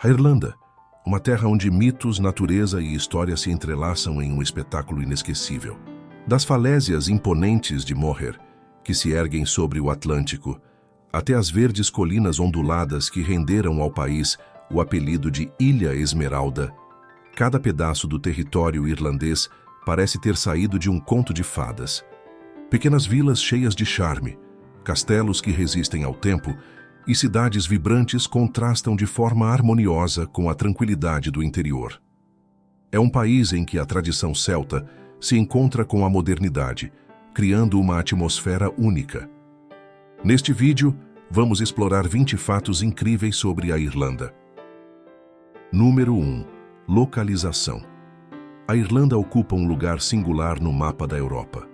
A Irlanda, uma terra onde mitos, natureza e história se entrelaçam em um espetáculo inesquecível. Das falésias imponentes de Moher, que se erguem sobre o Atlântico, até as verdes colinas onduladas que renderam ao país o apelido de Ilha Esmeralda, cada pedaço do território irlandês parece ter saído de um conto de fadas. Pequenas vilas cheias de charme, castelos que resistem ao tempo e cidades vibrantes contrastam de forma harmoniosa com a tranquilidade do interior. É um país em que a tradição celta se encontra com a modernidade, criando uma atmosfera única. Neste vídeo, vamos explorar 20 fatos incríveis sobre a Irlanda. Número 1. Localização. A Irlanda ocupa um lugar singular no mapa da Europa.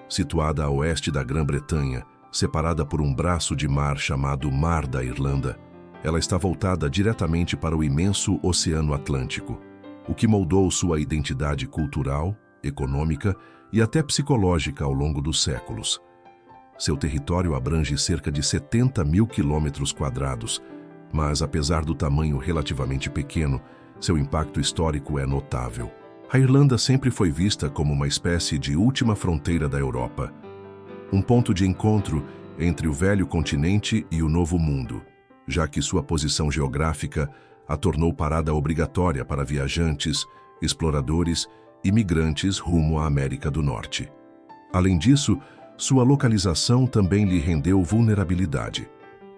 Situada a oeste da Grã-Bretanha, separada por um braço de mar chamado Mar da Irlanda, ela está voltada diretamente para o imenso Oceano Atlântico, o que moldou sua identidade cultural, econômica e até psicológica ao longo dos séculos. Seu território abrange cerca de 70 mil quilômetros quadrados, mas apesar do tamanho relativamente pequeno, seu impacto histórico é notável. A Irlanda sempre foi vista como uma espécie de última fronteira da Europa, um ponto de encontro entre o velho continente e o novo mundo, já que sua posição geográfica a tornou parada obrigatória para viajantes, exploradores e migrantes rumo à América do Norte. Além disso, sua localização também lhe rendeu vulnerabilidade.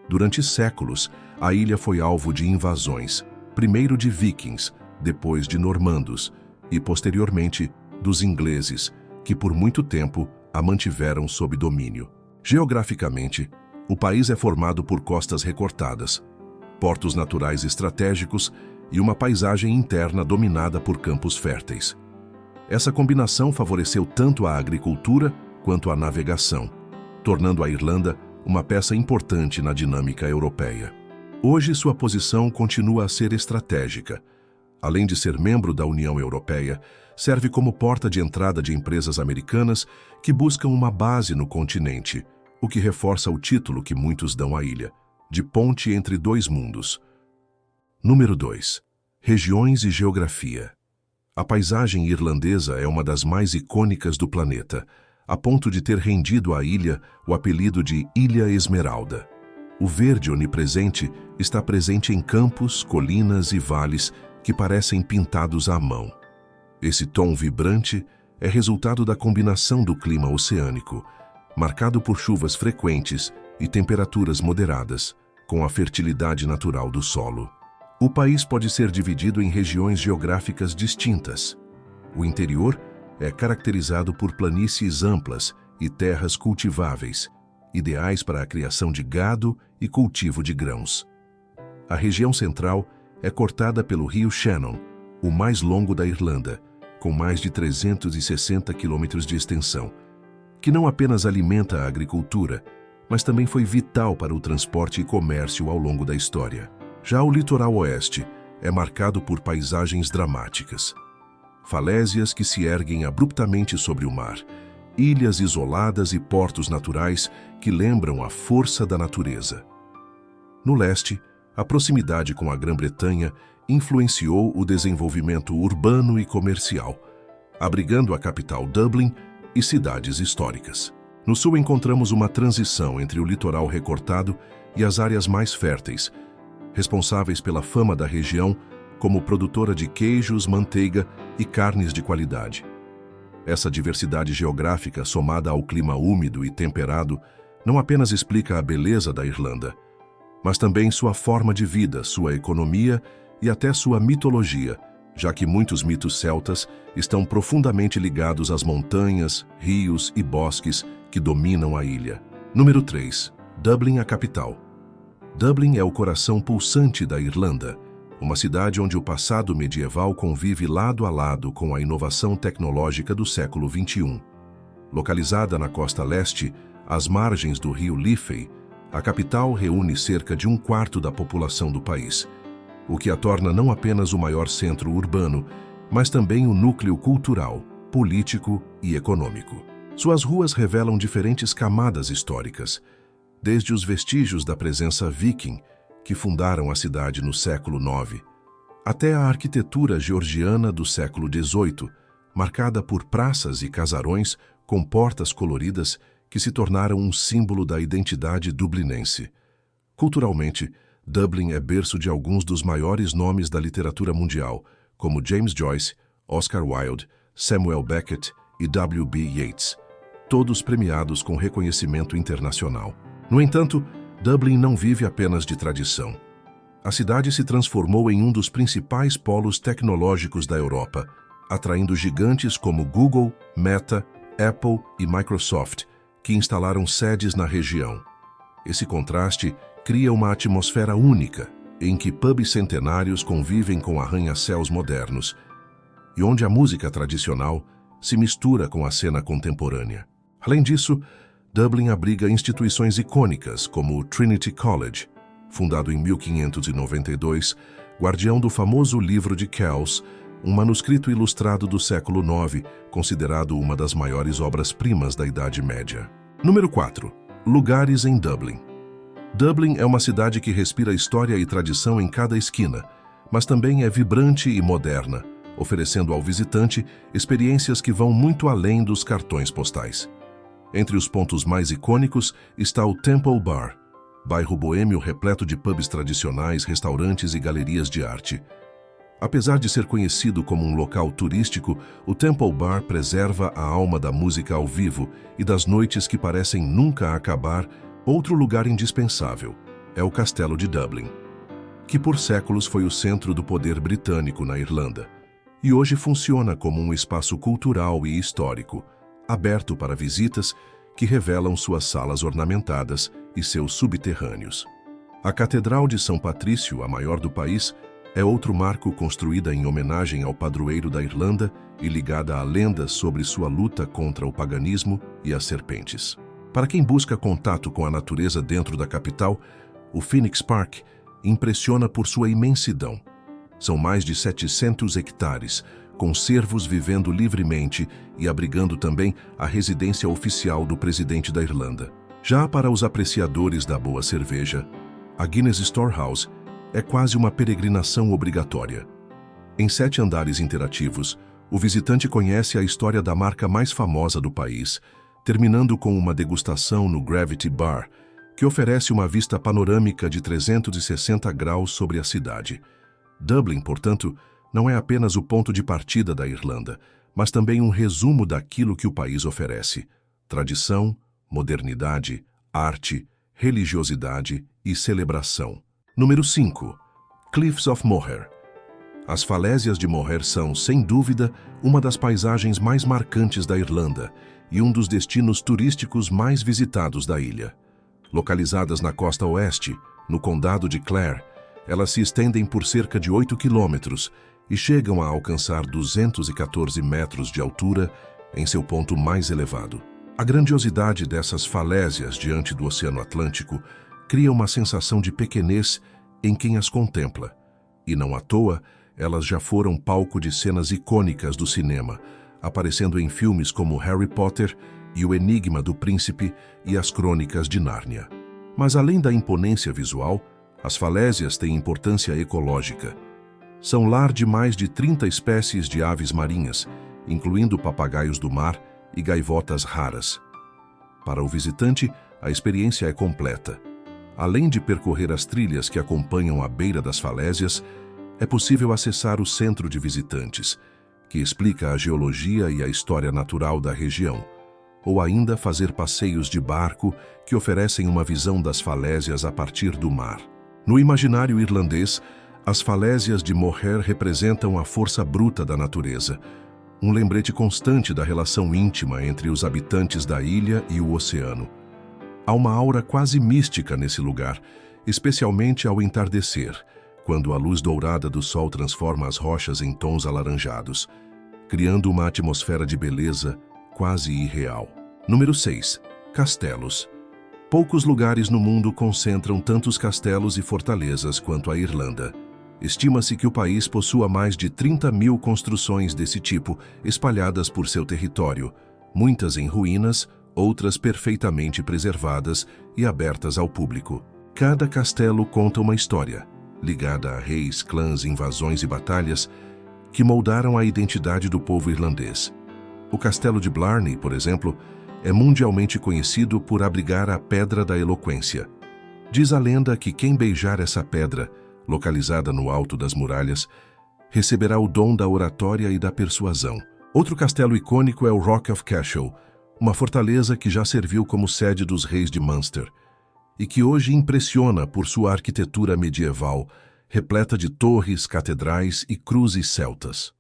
Durante séculos, a ilha foi alvo de invasões, primeiro de vikings, depois de normandos e, posteriormente, dos ingleses, que por muito tempo a mantiveram sob domínio. Geograficamente, o país é formado por costas recortadas, portos naturais estratégicos e uma paisagem interna dominada por campos férteis. Essa combinação favoreceu tanto a agricultura quanto a navegação, tornando a Irlanda uma peça importante na dinâmica europeia. Hoje, sua posição continua a ser estratégica. Além de ser membro da União Europeia, serve como porta de entrada de empresas americanas que buscam uma base no continente, o que reforça o título que muitos dão à ilha, de ponte entre dois mundos. Número 2. Regiões e geografia. A paisagem irlandesa é uma das mais icônicas do planeta, a ponto de ter rendido à ilha o apelido de Ilha Esmeralda. O verde onipresente está presente em campos, colinas e vales que parecem pintados à mão. Esse tom vibrante é resultado da combinação do clima oceânico, marcado por chuvas frequentes e temperaturas moderadas, com a fertilidade natural do solo. O país pode ser dividido em regiões geográficas distintas. O interior é caracterizado por planícies amplas e terras cultiváveis, ideais para a criação de gado e cultivo de grãos. A região central é cortada pelo rio Shannon, o mais longo da Irlanda, com mais de 360 quilômetros de extensão, que não apenas alimenta a agricultura, mas também foi vital para o transporte e comércio ao longo da história. Já o litoral oeste é marcado por paisagens dramáticas. Falésias que se erguem abruptamente sobre o mar, ilhas isoladas e portos naturais que lembram a força da natureza. No leste, a proximidade com a Grã-Bretanha influenciou o desenvolvimento urbano e comercial, abrigando a capital Dublin e cidades históricas. No sul encontramos uma transição entre o litoral recortado e as áreas mais férteis, responsáveis pela fama da região como produtora de queijos, manteiga e carnes de qualidade. Essa diversidade geográfica, somada ao clima úmido e temperado, não apenas explica a beleza da Irlanda, mas também sua forma de vida, sua economia e até sua mitologia, já que muitos mitos celtas estão profundamente ligados às montanhas, rios e bosques que dominam a ilha. Número 3. Dublin, a capital. Dublin é o coração pulsante da Irlanda, uma cidade onde o passado medieval convive lado a lado com a inovação tecnológica do século XXI. Localizada na costa leste, às margens do rio Liffey, a capital reúne cerca de 1/4 da população do país, o que a torna não apenas o maior centro urbano, mas também o núcleo cultural, político e econômico. Suas ruas revelam diferentes camadas históricas, desde os vestígios da presença viking, que fundaram a cidade no século IX, até a arquitetura georgiana do século XVIII, marcada por praças e casarões com portas coloridas que se tornaram um símbolo da identidade dublinense. Culturalmente, Dublin é berço de alguns dos maiores nomes da literatura mundial, como James Joyce, Oscar Wilde, Samuel Beckett e W.B. Yeats, todos premiados com reconhecimento internacional. No entanto, Dublin não vive apenas de tradição. A cidade se transformou em um dos principais polos tecnológicos da Europa, atraindo gigantes como Google, Meta, Apple e Microsoft, que instalaram sedes na região. Esse contraste cria uma atmosfera única, em que pubs centenários convivem com arranha-céus modernos, e onde a música tradicional se mistura com a cena contemporânea. Além disso, Dublin abriga instituições icônicas como o Trinity College, fundado em 1592, guardião do famoso livro de Kells, um manuscrito ilustrado do século IX, considerado uma das maiores obras-primas da Idade Média. Número 4. Lugares em Dublin. Dublin é uma cidade que respira história e tradição em cada esquina, mas também é vibrante e moderna, oferecendo ao visitante experiências que vão muito além dos cartões postais. Entre os pontos mais icônicos está o Temple Bar, bairro boêmio repleto de pubs tradicionais, restaurantes e galerias de arte. Apesar de ser conhecido como um local turístico, o Temple Bar preserva a alma da música ao vivo e das noites que parecem nunca acabar. Outro lugar indispensável é o Castelo de Dublin, que por séculos foi o centro do poder britânico na Irlanda, e hoje funciona como um espaço cultural e histórico, aberto para visitas que revelam suas salas ornamentadas e seus subterrâneos. A Catedral de São Patrício, a maior do país, é outro marco construída em homenagem ao padroeiro da Irlanda e ligada a lendas sobre sua luta contra o paganismo e as serpentes. Para quem busca contato com a natureza dentro da capital, o Phoenix Park impressiona por sua imensidão. São mais de 700 hectares, com cervos vivendo livremente e abrigando também a residência oficial do presidente da Irlanda. Já para os apreciadores da boa cerveja, a Guinness Storehouse é quase uma peregrinação obrigatória. Em 7 andares interativos, o visitante conhece a história da marca mais famosa do país, terminando com uma degustação no Gravity Bar, que oferece uma vista panorâmica de 360 graus sobre a cidade. Dublin, portanto, não é apenas o ponto de partida da Irlanda, mas também um resumo daquilo que o país oferece: tradição, modernidade, arte, religiosidade e celebração. Número 5. Cliffs of Moher. As falésias de Moher são, sem dúvida, uma das paisagens mais marcantes da Irlanda e um dos destinos turísticos mais visitados da ilha. Localizadas na costa oeste, no condado de Clare, elas se estendem por cerca de 8 quilômetros e chegam a alcançar 214 metros de altura em seu ponto mais elevado. A grandiosidade dessas falésias diante do Oceano Atlântico cria uma sensação de pequenez em quem as contempla, e não à toa, elas já foram palco de cenas icônicas do cinema, aparecendo em filmes como Harry Potter e O Enigma do Príncipe e As Crônicas de Nárnia. Mas além da imponência visual, as falésias têm importância ecológica. São lar de mais de 30 espécies de aves marinhas, incluindo papagaios do mar e gaivotas raras. Para o visitante, a experiência é completa. Além de percorrer as trilhas que acompanham a beira das falésias, é possível acessar o centro de visitantes, que explica a geologia e a história natural da região, ou ainda fazer passeios de barco que oferecem uma visão das falésias a partir do mar. No imaginário irlandês, as falésias de Moher representam a força bruta da natureza, um lembrete constante da relação íntima entre os habitantes da ilha e o oceano. Há uma aura quase mística nesse lugar, especialmente ao entardecer, quando a luz dourada do sol transforma as rochas em tons alaranjados, criando uma atmosfera de beleza quase irreal. Número 6. Castelos. Poucos lugares no mundo concentram tantos castelos e fortalezas quanto a Irlanda. Estima-se que o país possua mais de 30.000 construções desse tipo espalhadas por seu território, muitas em ruínas, outras perfeitamente preservadas e abertas ao público. Cada castelo conta uma história, ligada a reis, clãs, invasões e batalhas, que moldaram a identidade do povo irlandês. O castelo de Blarney, por exemplo, é mundialmente conhecido por abrigar a Pedra da Eloquência. Diz a lenda que quem beijar essa pedra, localizada no alto das muralhas, receberá o dom da oratória e da persuasão. Outro castelo icônico é o Rock of Cashel, uma fortaleza que já serviu como sede dos reis de Munster e que hoje impressiona por sua arquitetura medieval, repleta de torres, catedrais e cruzes celtas.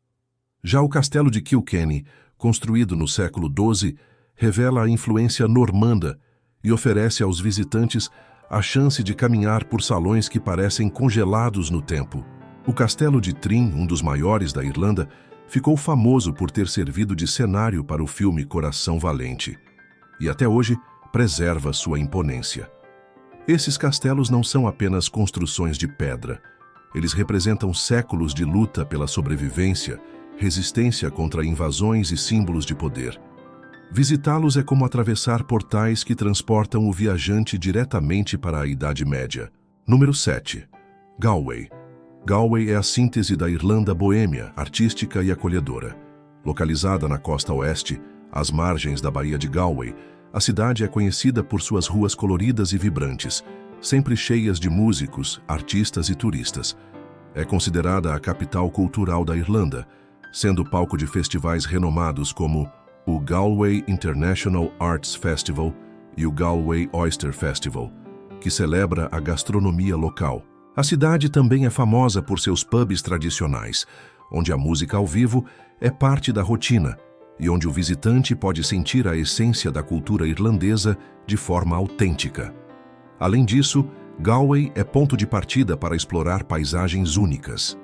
Já o castelo de Kilkenny, construído no século XII, revela a influência normanda e oferece aos visitantes a chance de caminhar por salões que parecem congelados no tempo. O castelo de Trim, um dos maiores da Irlanda, ficou famoso por ter servido de cenário para o filme Coração Valente, e até hoje preserva sua imponência. Esses castelos não são apenas construções de pedra. Eles representam séculos de luta pela sobrevivência, resistência contra invasões e símbolos de poder. Visitá-los é como atravessar portais que transportam o viajante diretamente para a Idade Média. Número 7. Galway. Galway é a síntese da Irlanda boêmia, artística e acolhedora. Localizada na costa oeste, às margens da Baía de Galway, a cidade é conhecida por suas ruas coloridas e vibrantes, sempre cheias de músicos, artistas e turistas. É considerada a capital cultural da Irlanda, sendo palco de festivais renomados como o Galway International Arts Festival e o Galway Oyster Festival, que celebra a gastronomia local. A cidade também é famosa por seus pubs tradicionais, onde a música ao vivo é parte da rotina e onde o visitante pode sentir a essência da cultura irlandesa de forma autêntica. Além disso, Galway é ponto de partida para explorar paisagens únicas.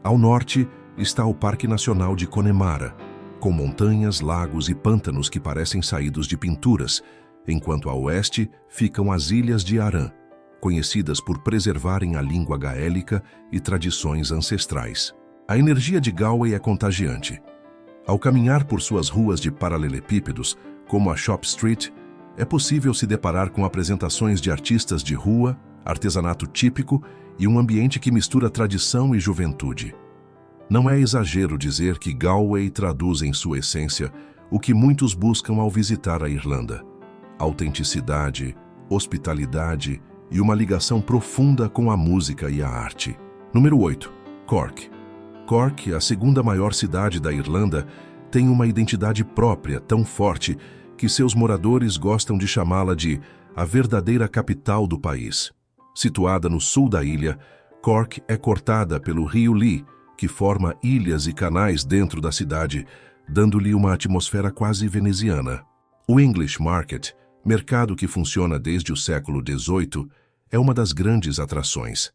Ao norte está o Parque Nacional de Connemara, com montanhas, lagos e pântanos que parecem saídos de pinturas, enquanto a oeste ficam as Ilhas de Arran, conhecidas por preservarem a língua gaélica e tradições ancestrais. A energia de Galway é contagiante. Ao caminhar por suas ruas de paralelepípedos, como a Shop Street, é possível se deparar com apresentações de artistas de rua, artesanato típico e um ambiente que mistura tradição e juventude. Não é exagero dizer que Galway traduz em sua essência o que muitos buscam ao visitar a Irlanda: autenticidade, hospitalidade e uma ligação profunda com a música e a arte. Número 8. Cork. Cork, a segunda maior cidade da Irlanda, tem uma identidade própria tão forte que seus moradores gostam de chamá-la de a verdadeira capital do país. Situada no sul da ilha, Cork é cortada pelo rio Lee, que forma ilhas e canais dentro da cidade, dando-lhe uma atmosfera quase veneziana. O English Market, mercado que funciona desde o século XVIII, é uma das grandes atrações.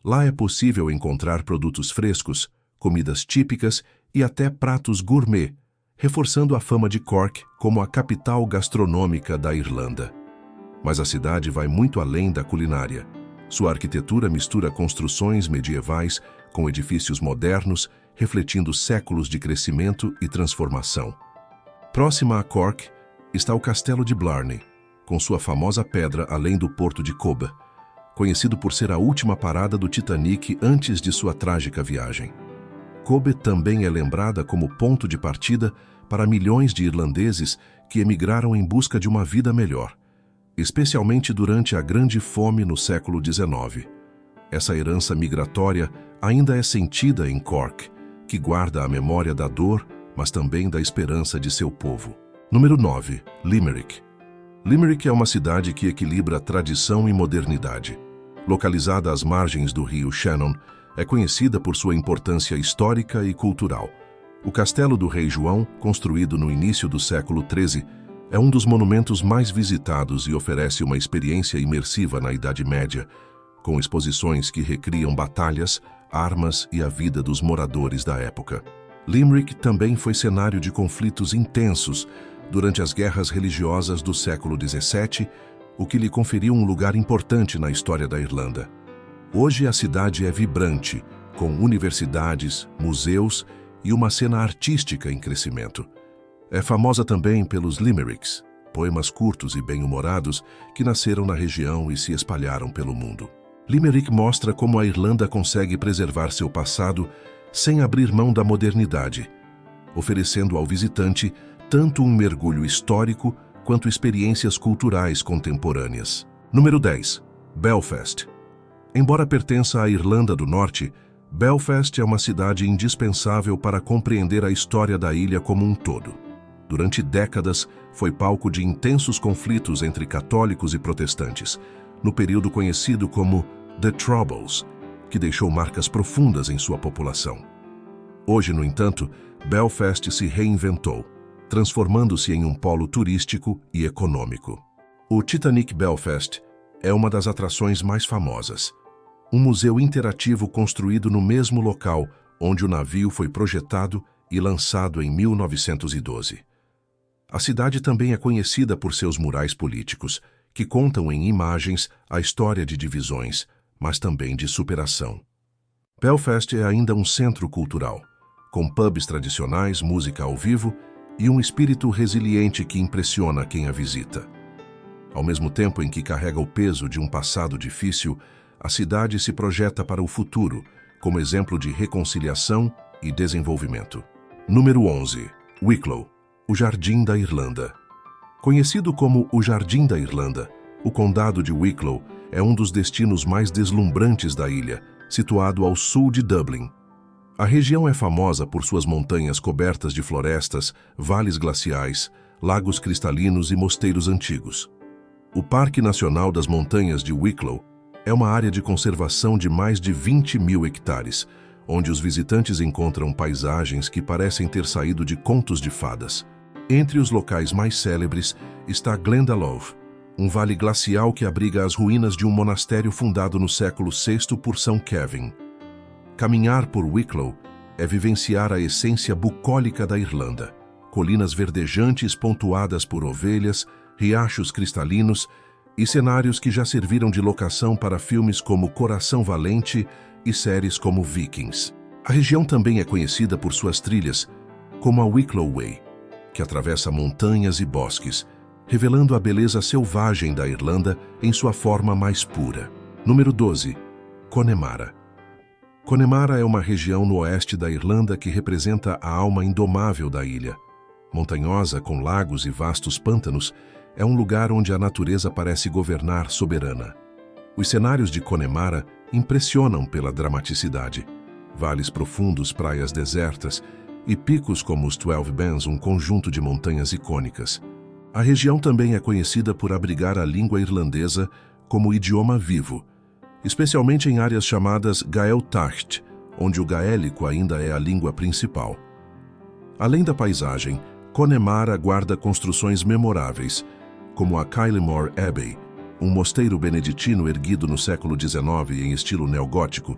Lá é possível encontrar produtos frescos, comidas típicas e até pratos gourmet, reforçando a fama de Cork como a capital gastronômica da Irlanda. Mas a cidade vai muito além da culinária. Sua arquitetura mistura construções medievais com edifícios modernos, refletindo séculos de crescimento e transformação. Próxima a Cork está o Castelo de Blarney, com sua famosa pedra além do porto de Coba, conhecido por ser a última parada do Titanic antes de sua trágica viagem. Coba também é lembrada como ponto de partida para milhões de irlandeses que emigraram em busca de uma vida melhor, especialmente durante a Grande Fome no século XIX. Essa herança migratória ainda é sentida em Cork, que guarda a memória da dor, mas também da esperança de seu povo. Número 9. Limerick. Limerick é uma cidade que equilibra tradição e modernidade. Localizada às margens do rio Shannon, é conhecida por sua importância histórica e cultural. O Castelo do Rei João, construído no início do século XIII, é um dos monumentos mais visitados e oferece uma experiência imersiva na Idade Média, com exposições que recriam batalhas, armas e a vida dos moradores da época. Limerick também foi cenário de conflitos intensos durante as guerras religiosas do século XVII, o que lhe conferiu um lugar importante na história da Irlanda. Hoje a cidade é vibrante, com universidades, museus e uma cena artística em crescimento. É famosa também pelos limericks, poemas curtos e bem-humorados que nasceram na região e se espalharam pelo mundo. Limerick mostra como a Irlanda consegue preservar seu passado sem abrir mão da modernidade, oferecendo ao visitante tanto um mergulho histórico quanto experiências culturais contemporâneas. Número 10. Belfast. Embora pertença à Irlanda do Norte, Belfast é uma cidade indispensável para compreender a história da ilha como um todo. Durante décadas, foi palco de intensos conflitos entre católicos e protestantes, no período conhecido como The Troubles, que deixou marcas profundas em sua população. Hoje, no entanto, Belfast se reinventou, transformando-se em um polo turístico e econômico. O Titanic Belfast é uma das atrações mais famosas. Um museu interativo construído no mesmo local onde o navio foi projetado e lançado em 1912. A cidade também é conhecida por seus murais políticos, que contam em imagens a história de divisões, mas também de superação. Belfast é ainda um centro cultural, com pubs tradicionais, música ao vivo e um espírito resiliente que impressiona quem a visita. Ao mesmo tempo em que carrega o peso de um passado difícil, a cidade se projeta para o futuro, como exemplo de reconciliação e desenvolvimento. Número 11. Wicklow, o Jardim da Irlanda. Conhecido como o Jardim da Irlanda, o condado de Wicklow é um dos destinos mais deslumbrantes da ilha, situado ao sul de Dublin. A região é famosa por suas montanhas cobertas de florestas, vales glaciais, lagos cristalinos e mosteiros antigos. O Parque Nacional das Montanhas de Wicklow é uma área de conservação de mais de 20.000 hectares, onde os visitantes encontram paisagens que parecem ter saído de contos de fadas. Entre os locais mais célebres está Glendalough, um vale glacial que abriga as ruínas de um monastério fundado no século VI por São Kevin. Caminhar por Wicklow é vivenciar a essência bucólica da Irlanda. Colinas verdejantes pontuadas por ovelhas, riachos cristalinos e cenários que já serviram de locação para filmes como Coração Valente e séries como Vikings. A região também é conhecida por suas trilhas, como a Wicklow Way, que atravessa montanhas e bosques, revelando a beleza selvagem da Irlanda em sua forma mais pura. Número 12. Connemara. Connemara é uma região no oeste da Irlanda que representa a alma indomável da ilha. Montanhosa, com lagos e vastos pântanos, é um lugar onde a natureza parece governar soberana. Os cenários de Connemara impressionam pela dramaticidade. Vales profundos, praias desertas e picos como os 12 Bands, um conjunto de montanhas icônicas. A região também é conhecida por abrigar a língua irlandesa como idioma vivo, especialmente em áreas chamadas Gaeltacht, onde o gaélico ainda é a língua principal. Além da paisagem, Connemara guarda construções memoráveis, como a Kylemore Abbey, um mosteiro beneditino erguido no século XIX em estilo neogótico,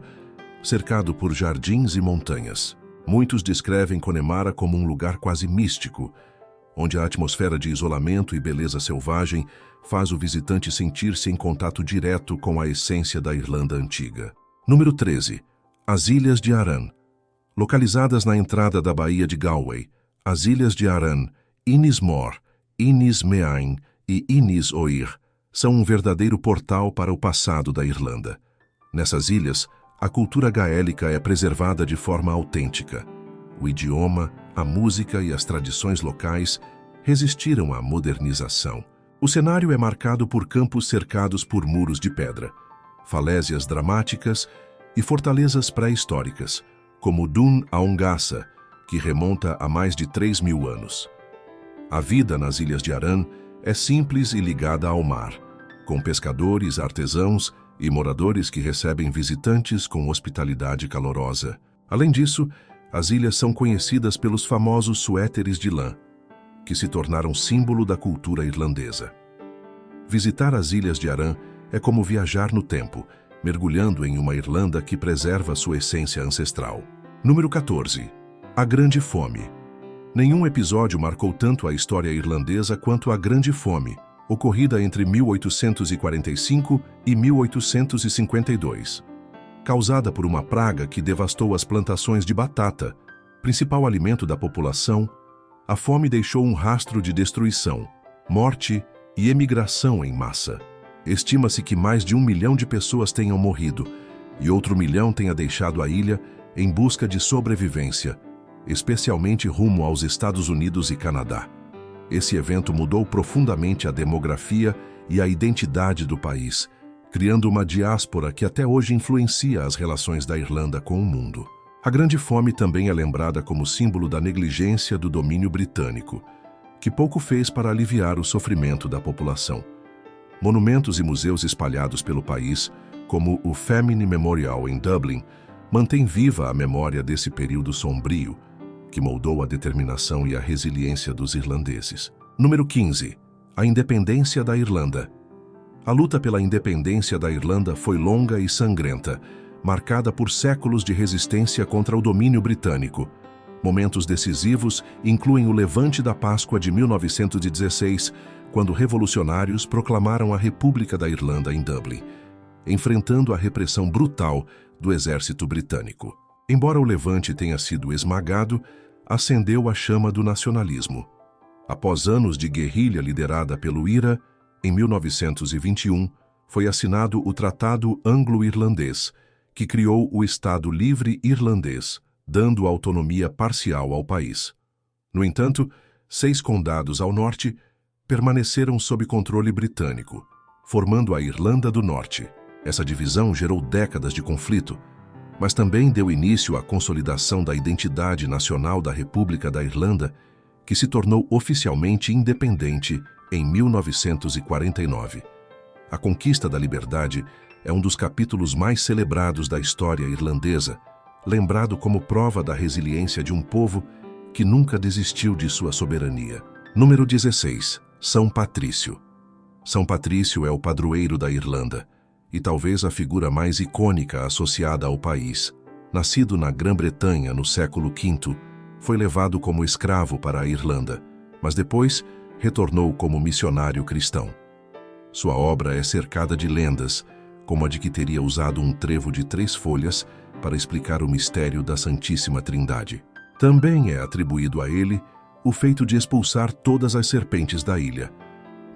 cercado por jardins e montanhas. Muitos descrevem Connemara como um lugar quase místico, onde a atmosfera de isolamento e beleza selvagem faz o visitante sentir-se em contato direto com a essência da Irlanda antiga. Número 13. As Ilhas de Arran. Localizadas na entrada da Baía de Galway, as Ilhas de Arran, Innismore, Innismeain e Innisoir são um verdadeiro portal para o passado da Irlanda. Nessas ilhas, a cultura gaélica é preservada de forma autêntica. O idioma, a música e as tradições locais resistiram à modernização. O cenário é marcado por campos cercados por muros de pedra, falésias dramáticas e fortalezas pré-históricas, como Dún Aongasa, que remonta a mais de 3.000 anos. A vida nas Ilhas de Arran é simples e ligada ao mar, com pescadores, artesãos e moradores que recebem visitantes com hospitalidade calorosa. Além disso, as ilhas são conhecidas pelos famosos suéteres de lã, que se tornaram símbolo da cultura irlandesa. Visitar as Ilhas de Arran é como viajar no tempo, mergulhando em uma Irlanda que preserva sua essência ancestral. Número 14. A Grande Fome. Nenhum episódio marcou tanto a história irlandesa quanto a Grande Fome, ocorrida entre 1845 e 1852. Causada por uma praga que devastou as plantações de batata, principal alimento da população, a fome deixou um rastro de destruição, morte e emigração em massa. Estima-se que mais de 1 milhão de pessoas tenham morrido e outro 1 milhão tenha deixado a ilha em busca de sobrevivência, especialmente rumo aos Estados Unidos e Canadá. Esse evento mudou profundamente a demografia e a identidade do país, criando uma diáspora que até hoje influencia as relações da Irlanda com o mundo. A Grande Fome também é lembrada como símbolo da negligência do domínio britânico, que pouco fez para aliviar o sofrimento da população. Monumentos e museus espalhados pelo país, como o Famine Memorial em Dublin, mantêm viva a memória desse período sombrio, que moldou a determinação e a resiliência dos irlandeses. Número 15. A independência da Irlanda. A luta pela independência da Irlanda foi longa e sangrenta, marcada por séculos de resistência contra o domínio britânico. Momentos decisivos incluem o Levante da Páscoa de 1916, quando revolucionários proclamaram a República da Irlanda em Dublin, enfrentando a repressão brutal do exército britânico. Embora o Levante tenha sido esmagado, acendeu a chama do nacionalismo. Após anos de guerrilha liderada pelo IRA, em 1921, foi assinado o Tratado Anglo-Irlandês, que criou o Estado Livre Irlandês, dando autonomia parcial ao país. No entanto, 6 condados ao norte permaneceram sob controle britânico, formando a Irlanda do Norte. Essa divisão gerou décadas de conflito, mas também deu início à consolidação da identidade nacional da República da Irlanda, que se tornou oficialmente independente em 1949. A conquista da liberdade é um dos capítulos mais celebrados da história irlandesa, lembrado como prova da resiliência de um povo que nunca desistiu de sua soberania. Número 16. São Patrício. São Patrício é o padroeiro da Irlanda e talvez a figura mais icônica associada ao país. Nascido na Grã-Bretanha no século V, foi levado como escravo para a Irlanda, mas depois retornou como missionário cristão. Sua obra é cercada de lendas, como a de que teria usado um trevo de 3 folhas para explicar o mistério da Santíssima Trindade. Também é atribuído a ele o feito de expulsar todas as serpentes da ilha,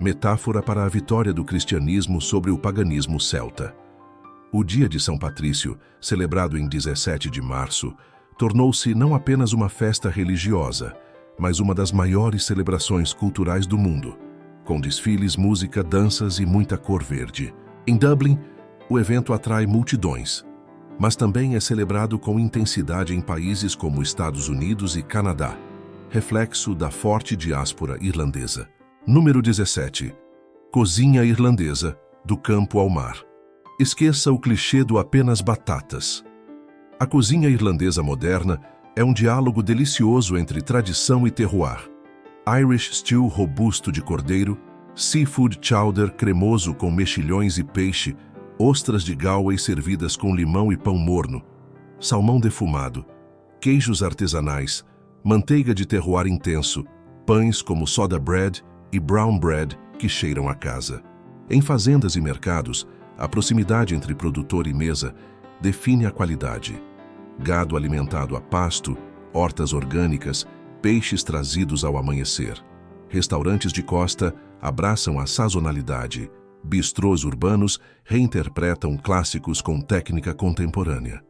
metáfora para a vitória do cristianismo sobre o paganismo celta. O Dia de São Patrício, celebrado em 17 de março, tornou-se não apenas uma festa religiosa, mas uma das maiores celebrações culturais do mundo, com desfiles, música, danças e muita cor verde. Em Dublin, o evento atrai multidões, mas também é celebrado com intensidade em países como Estados Unidos e Canadá, reflexo da forte diáspora irlandesa. Número 17. Cozinha irlandesa, do campo ao mar. Esqueça o clichê do apenas batatas. A cozinha irlandesa moderna é um diálogo delicioso entre tradição e terroir. Irish stew robusto de cordeiro, seafood chowder cremoso com mexilhões e peixe, ostras de Galway servidas com limão e pão morno, salmão defumado, queijos artesanais, manteiga de terroir intenso, pães como soda bread e brown bread que cheiram a casa. Em fazendas e mercados, a proximidade entre produtor e mesa define a qualidade. Gado alimentado a pasto, hortas orgânicas, peixes trazidos ao amanhecer. Restaurantes de costa abraçam a sazonalidade. Bistrôs urbanos reinterpretam clássicos com técnica contemporânea.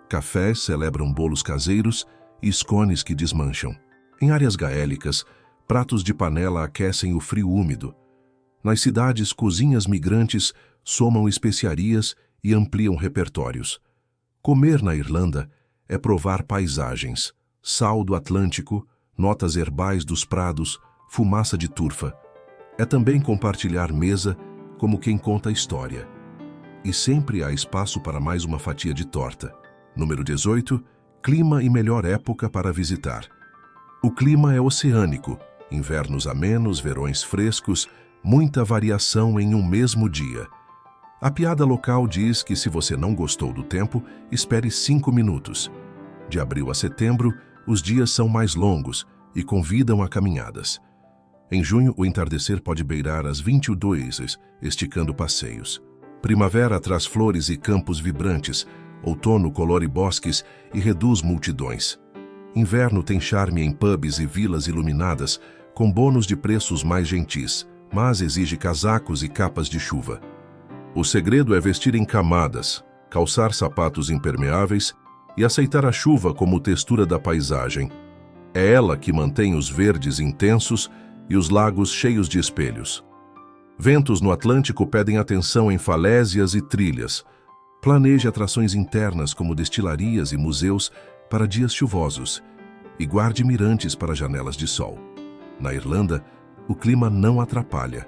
Cafés celebram bolos caseiros e scones que desmancham. Em áreas gaélicas, pratos de panela aquecem o frio úmido. Nas cidades, cozinhas migrantes somam especiarias e ampliam repertórios. Comer na Irlanda é provar paisagens, sal do Atlântico, notas herbais dos prados, fumaça de turfa. É também compartilhar mesa como quem conta a história. E sempre há espaço para mais uma fatia de torta. Número 18. Clima e melhor época para visitar. O clima é oceânico, invernos amenos, verões frescos, muita variação em um mesmo dia. A piada local diz que se você não gostou do tempo, espere 5 minutos. De abril a setembro, os dias são mais longos e convidam a caminhadas. Em junho, o entardecer pode beirar as 22, esticando passeios. Primavera traz flores e campos vibrantes, outono colore bosques e reduz multidões. Inverno tem charme em pubs e vilas iluminadas, com bônus de preços mais gentis, mas exige casacos e capas de chuva. O segredo é vestir em camadas, calçar sapatos impermeáveis e aceitar a chuva como textura da paisagem. É ela que mantém os verdes intensos e os lagos cheios de espelhos. Ventos no Atlântico pedem atenção em falésias e trilhas. Planeje atrações internas como destilarias e museus para dias chuvosos e guarde mirantes para janelas de sol. Na Irlanda, o clima não atrapalha.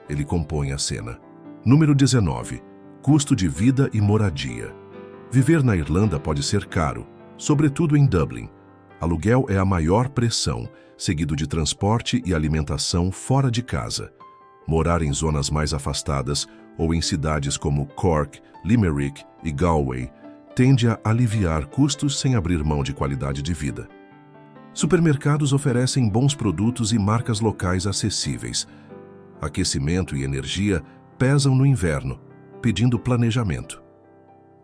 Ele compõe a cena. Número 19. Custo de vida e moradia. Viver na Irlanda pode ser caro, sobretudo em Dublin. Aluguel é a maior pressão, seguido de transporte e alimentação fora de casa. Morar em zonas mais afastadas ou em cidades como Cork, Limerick e Galway tende a aliviar custos sem abrir mão de qualidade de vida. Supermercados oferecem bons produtos e marcas locais acessíveis. Aquecimento e energia pesam no inverno, pedindo planejamento.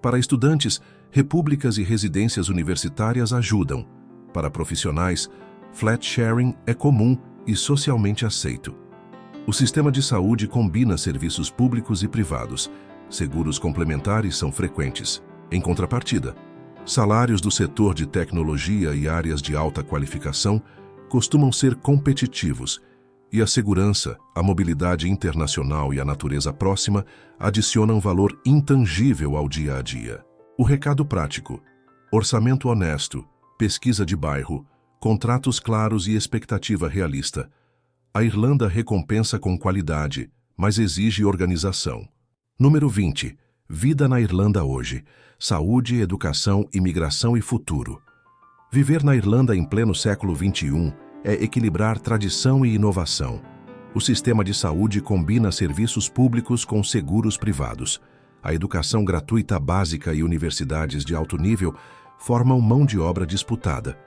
Para estudantes, repúblicas e residências universitárias ajudam. Para profissionais, flat sharing é comum e socialmente aceito. O sistema de saúde combina serviços públicos e privados. Seguros complementares são frequentes. Em contrapartida, salários do setor de tecnologia e áreas de alta qualificação costumam ser competitivos, e a segurança, a mobilidade internacional e a natureza próxima adicionam valor intangível ao dia a dia. O recado prático: orçamento honesto, pesquisa de bairro, contratos claros e expectativa realista. A Irlanda recompensa com qualidade, mas exige organização. Número 20. Vida na Irlanda hoje. Saúde, educação, imigração e futuro. Viver na Irlanda em pleno século XXI é equilibrar tradição e inovação. O sistema de saúde combina serviços públicos com seguros privados. A educação gratuita básica e universidades de alto nível formam mão de obra disputada.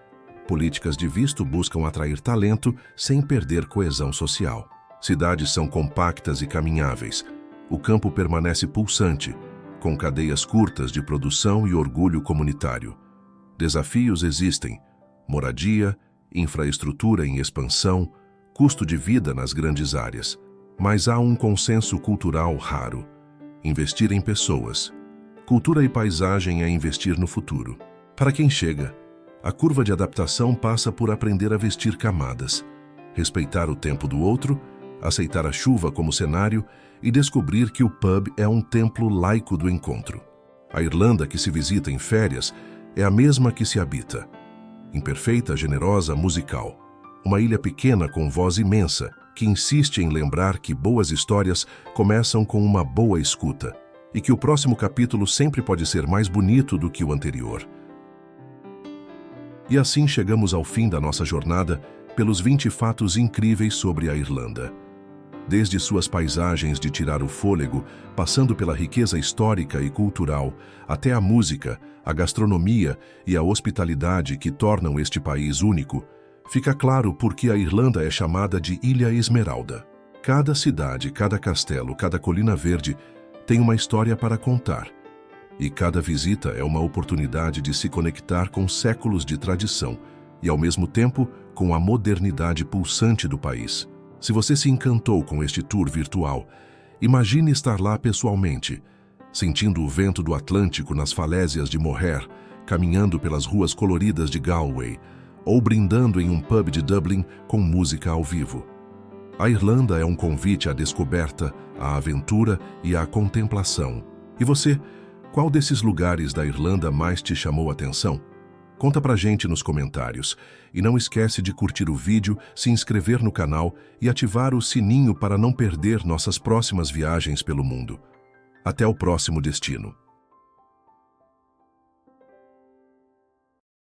Políticas de visto buscam atrair talento sem perder coesão social. Cidades são compactas e caminháveis. O campo permanece pulsante, com cadeias curtas de produção e orgulho comunitário. Desafios existem: moradia, infraestrutura em expansão, custo de vida nas grandes áreas. Mas há um consenso cultural raro: investir em pessoas. Cultura e paisagem é investir no futuro. Para quem chega, a curva de adaptação passa por aprender a vestir camadas, respeitar o tempo do outro, aceitar a chuva como cenário e descobrir que o pub é um templo laico do encontro. A Irlanda que se visita em férias é a mesma que se habita. Imperfeita, generosa, musical. Uma ilha pequena com voz imensa, que insiste em lembrar que boas histórias começam com uma boa escuta e que o próximo capítulo sempre pode ser mais bonito do que o anterior. E assim chegamos ao fim da nossa jornada pelos 20 fatos incríveis sobre a Irlanda. Desde suas paisagens de tirar o fôlego, passando pela riqueza histórica e cultural, até a música, a gastronomia e a hospitalidade que tornam este país único, fica claro por que a Irlanda é chamada de Ilha Esmeralda. Cada cidade, cada castelo, cada colina verde tem uma história para contar. E cada visita é uma oportunidade de se conectar com séculos de tradição e, ao mesmo tempo, com a modernidade pulsante do país. Se você se encantou com este tour virtual, imagine estar lá pessoalmente, sentindo o vento do Atlântico nas falésias de Moher, caminhando pelas ruas coloridas de Galway, ou brindando em um pub de Dublin com música ao vivo. A Irlanda é um convite à descoberta, à aventura e à contemplação. E você, qual desses lugares da Irlanda mais te chamou a atenção? Conta pra gente nos comentários. E não esquece de curtir o vídeo, se inscrever no canal e ativar o sininho para não perder nossas próximas viagens pelo mundo. Até o próximo destino.